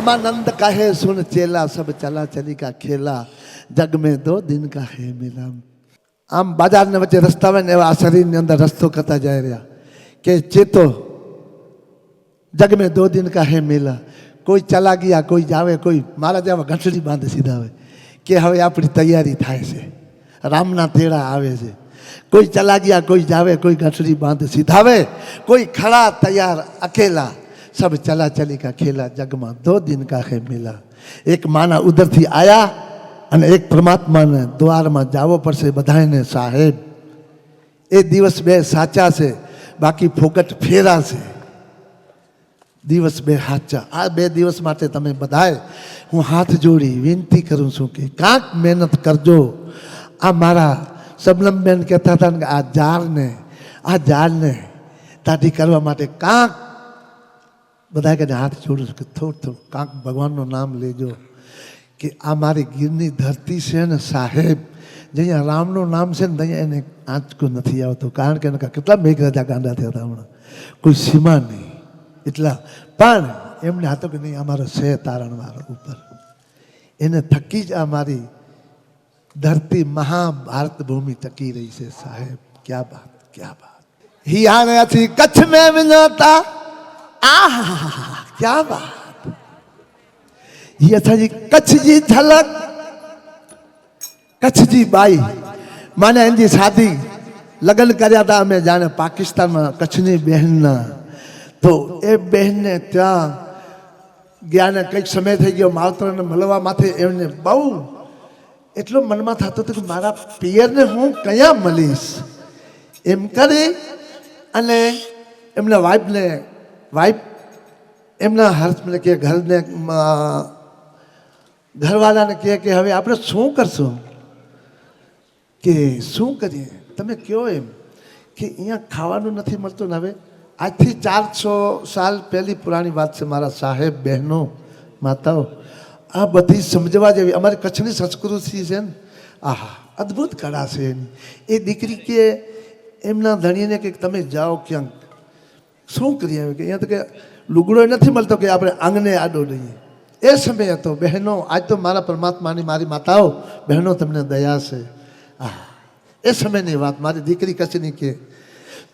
परमानंद कहे सुन चेला सब चला चली का खेला जग में 2 दिन का है मेला। आम बाजार ने वच्चे रस्ता में एवं आ शरीर ने अंदर रस्तो करता जाए रहा कि चेतो जग में 2 दिन का है मेला। कोई चला गया कोई जावे कोई मारा जेवा घंटड़ी बांधे सीधा हुए कि हवे अपनी तैयारी थाय छे रामना तेड़ा आवे छे। कोई चला गया कोई जावे कोई घंटड़ी बांधे सीधा वे कोई खड़ा तैयार अकेला सब चला चली का खेला जग में 2 दिन का है मेला। एक माना उधर थी आया અને એક પરમાત્માને દ્વારમાં જાવો પડશે બધાને સાહેબ। એ દિવસ બે સાચા છે બાકી ફોકટ ફેરા છે। દિવસ બે સાચા આ 2 દિવસ માટે તમે બધાએ હું હાથ જોડી વિનંતી કરું છું કે કાંક મહેનત કરજો। આ મારા સબલમબેન કહેતા હતા કે આ ઝાડને તાટી કરવા માટે કાંક બધા કને હાથ જોડું છું કે થોડું કાંક ભગવાનનું નામ લેજો કે આ મારી ગીરની ધરતી છે ને સાહેબ જ્યાં રામનું નામ છે ને ત્યાં એને આંચકો નથી આવતો કારણ કે કેટલા મેઘરાજા ગાંડા થયા હતા હમણાં કોઈ સીમા નહીં એટલા પણ એમને હતો કે નહીં અમારો છે તારણ મારો ઉપર એને થકી જ આ મારી ધરતી મહાભારત ભૂમિ ટકી રહી છે સાહેબ। ક્યા બાત ક્યા બાત હિયાથી કચ્છ મેં વિનોતા આ ક્યા બાત ये था जी कच्छ जी झलक कच्छ जी बाई माने इनकी शादी लगन कर्या था मैं जाने पाकिस्तान में कच्छनी बहन ना तो ए बहन ने त्या गया ने कई समय थी गयो मावतर ने મળવા માથે એમને બહુ એટલો મનમાં થતો હતો કે મારા પિયરને હું કયા મળીશ એમ કરી અને એમના વાઇફ એમના હસબન્ડ કે ઘરને ઘરવાળાને કહે કે હવે આપણે શું કરશું કે શું કરીએ તમે કહો એમ કે અહીંયા ખાવાનું નથી મળતું ને હવે આજથી 400 સાલ પહેલી પુરાણી વાત છે મારા સાહેબ બહેનો માતાઓ આ બધી સમજવા જેવી અમારી કચ્છની સંસ્કૃતિ છે ને આહા અદ્ભુત કળા છે એની। એ દીકરી કે એમના ધણીને કે તમે જાઓ ક્યાંક શું કરીએ કે અહીંયા તો કે લુગડો નથી મળતો કે આપણે આંગણે આડો રહીએ। એ સમય હતો બહેનો આજ તો મારા પરમાત્માની મારી માતાઓ બહેનો તમને દયા છે એ સમયની વાત મારી દીકરી કચ્છની કે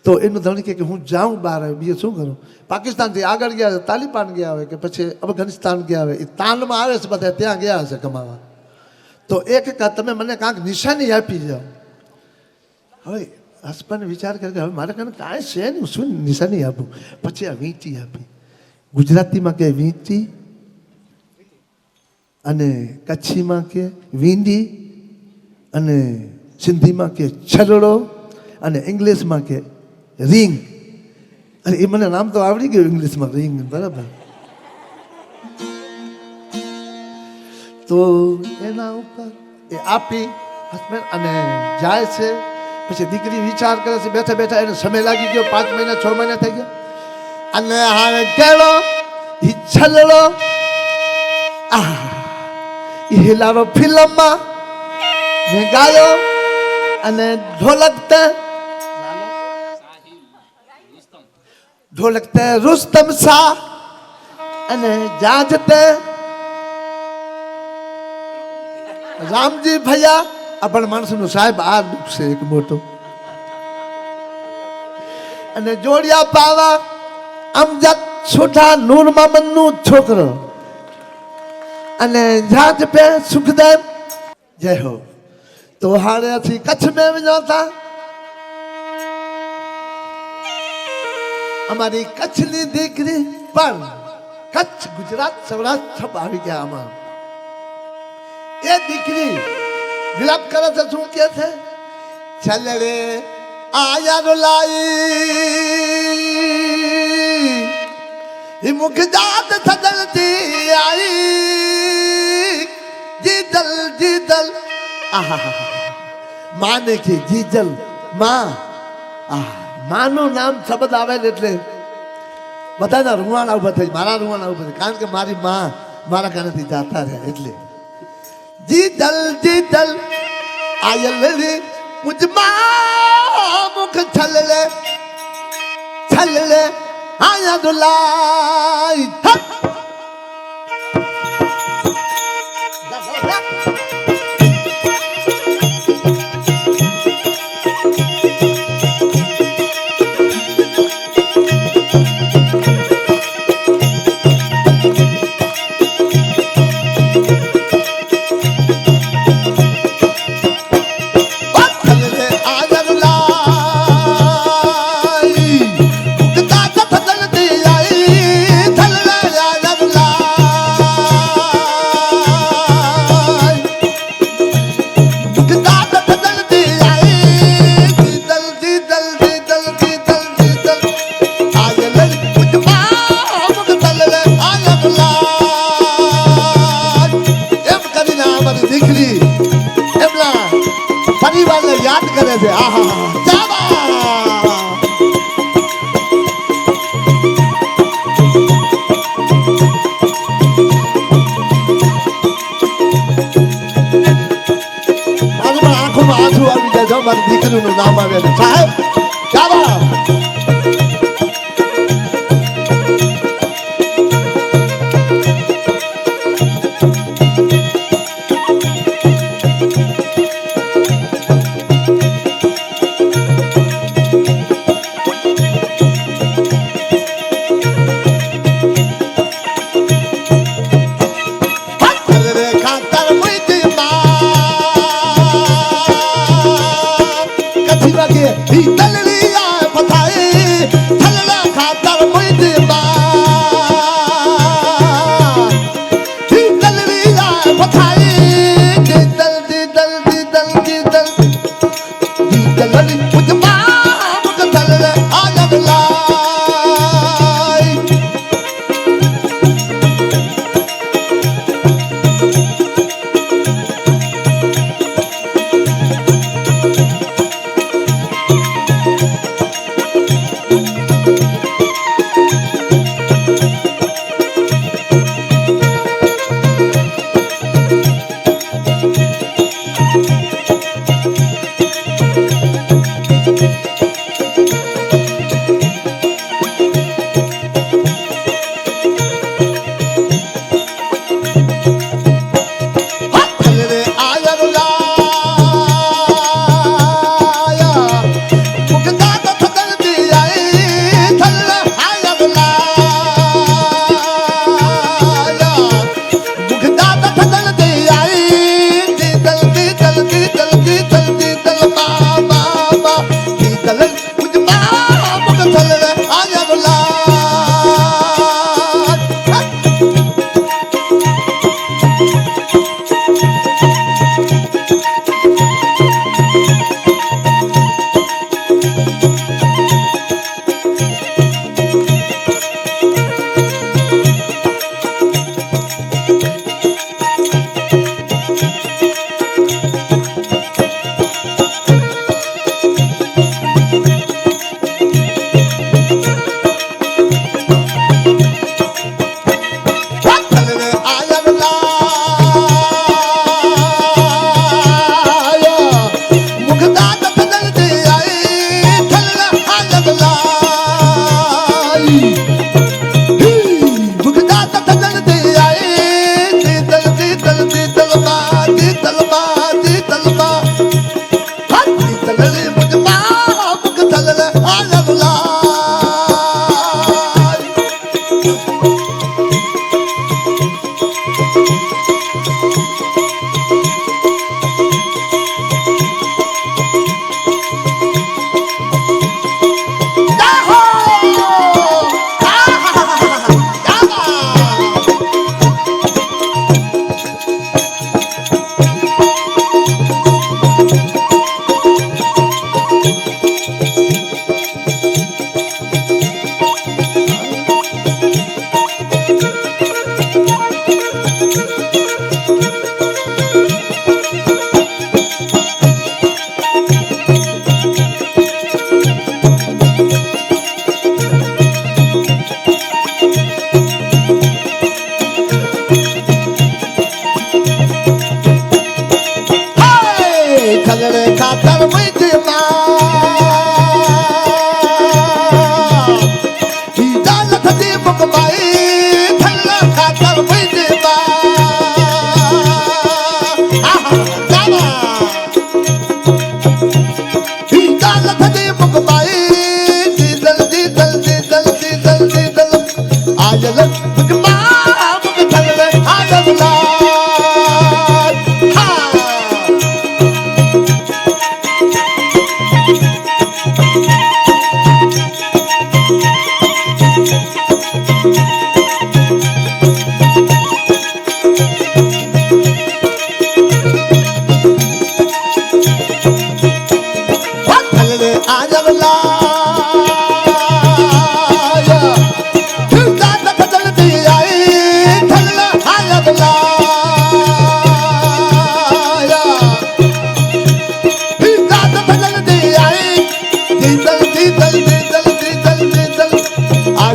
તો એનું ધણી કે હું જાઉં બહાર આવે બીજું શું કરું પાકિસ્તાનથી આગળ ગયા તાલિબાન ગયા હોય કે પછી અફઘાનિસ્તાન ગયા હોય એ તાનમાં આવે છે બધા ત્યાં ગયા હશે કમાવા તો એક તમે મને કાંઈક નિશાની આપી જાઓ। હવે હસબન્ડ વિચાર કરે કે હવે મારે કાંઈ કાંઈ છે નહીં શું નિશાની આપું પછી આ વીંટી આપી ગુજરાતીમાં કે વીંટી અને કચ્છીમાં કે વીંડી અને સિંધીમાં કે છલડો અને ઇંગ્લિશમાં કે રીંગ। અને એ મને નામ તો આવડી ગયું ઇંગ્લિશમાં રીંગ બરાબર। તો એના ઉપર એ આપી હસબન્ડ અને જાય છે પછી દીકરી વિચાર કરે છે બેઠા બેઠા એને સમય લાગી ગયો 5 મહિના 6 મહિના થઈ ગયા અને હવે કેળો ઈ છલડો હિલારો ફિલ્મમાં મેં ગાયો અને ઢોલકતે રુસ્તમ શાહ અને જાજતે રામજી ભૈયા આપણ માણસનું સાહેબ આ દુઃખ છે એક મોટું અને જોડિયા પાવા અમજદ છોટા નૂર મામનનું છોકરો અને જાજ पे सुखदेव जय हो। तो हारे थी कच्छ में विनोता हमारी कच्छनी दीकरी पर कच्छ गुजरात सौराष्ट्र सब आ गया आमा ये दीकरी विलाप करे थे શું કે છે चल रे आया रुलाई मुख जात सदलती आई जीजल जीजल माने की जीजल मां माનું નામ શબ્દ આવે એટલે બધાના રૂવાણા ઉભા થઈ મારા રૂવાણા ઉભા થઈ કારણ કે મારી માં મારા કાનેથી જાતા રહે એટલે જીજલ જીજલ આયલ રે મુझ માં મુખ છલ લે આયા દુલાઈ પરિવારને યાદ કરે છે. આહા ચાબા આંખોમાં આંસુ આવી જાય. જો મારી દીકરીનું નામ આવે છે સાહેબ ચાબા.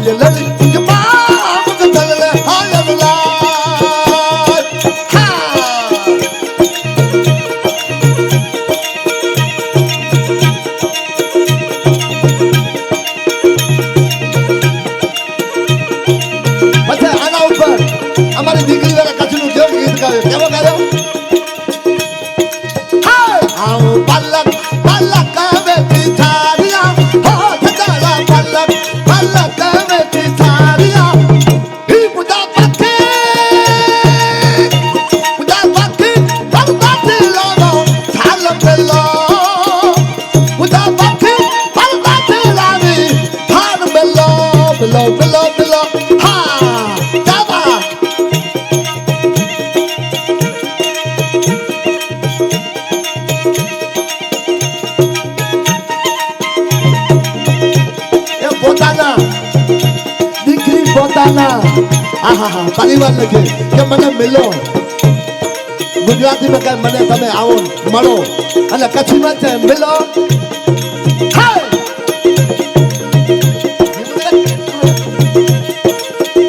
ये लड़ी के माम के चले हाय अल्लाह हमारी दीकरी वाला कचरू क्यों गीत गावे क्या वो गायो हाय आओ पलक पलक में पिछाड़िया हो सजाला पलक पलक में पिछाड़िया ही मुझा पत्ती बरबाती लोगो छाल बेलो मुझा पत्ती बरबाती लावी भान बेलो बेलो बेलो बेलो परिवार लगे કે મને મિલો ગુજરાતી માં કહે મને તમે આવો મળો અને કચ્છી માં છે મિલો હાય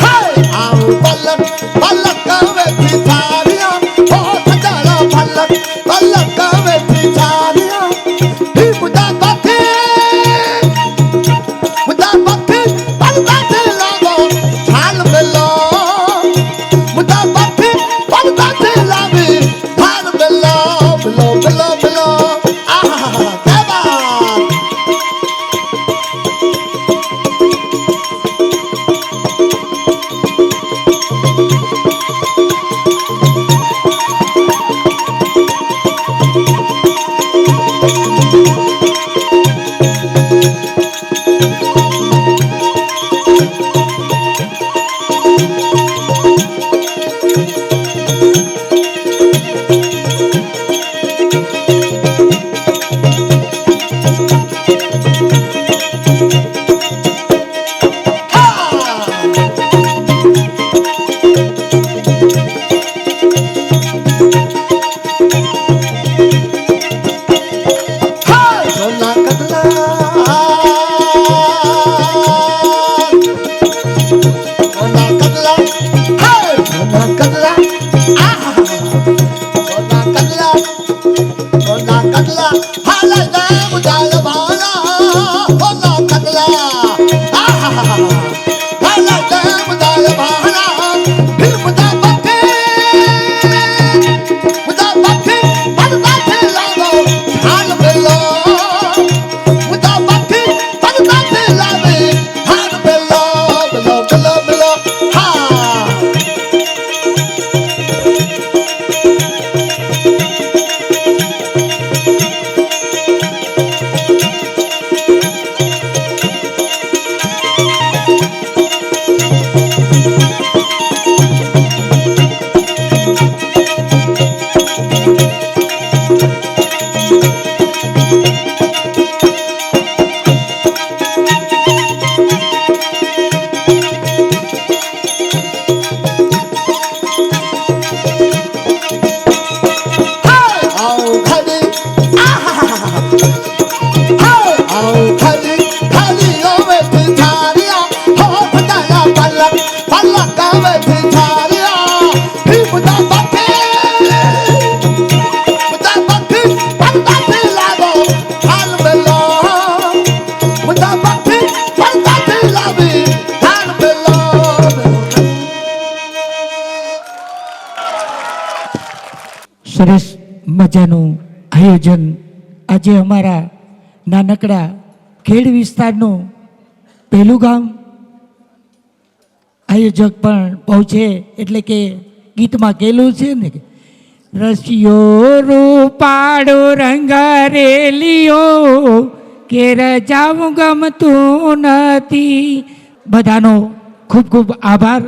હાય આવ પલક પલક કાવે પિછાડિયા હો સજાલા પલક પલક કાવે પિછાડિયા હી મુદા બાકી પલબાતે લાગો છાલ મેલો સરસ મજાનું આયોજન આજે અમારા નાનકડા ખેડ વિસ્તારનું પહેલું ગામ આયોજક પણ બહુ છે એટલે કે ગીતમાં કહેલું છે ને કે રસિયો રૂપાળો રંગ રેલિયો કે રજાવું ગમતું નથી. બધાનો ખૂબ ખૂબ આભાર.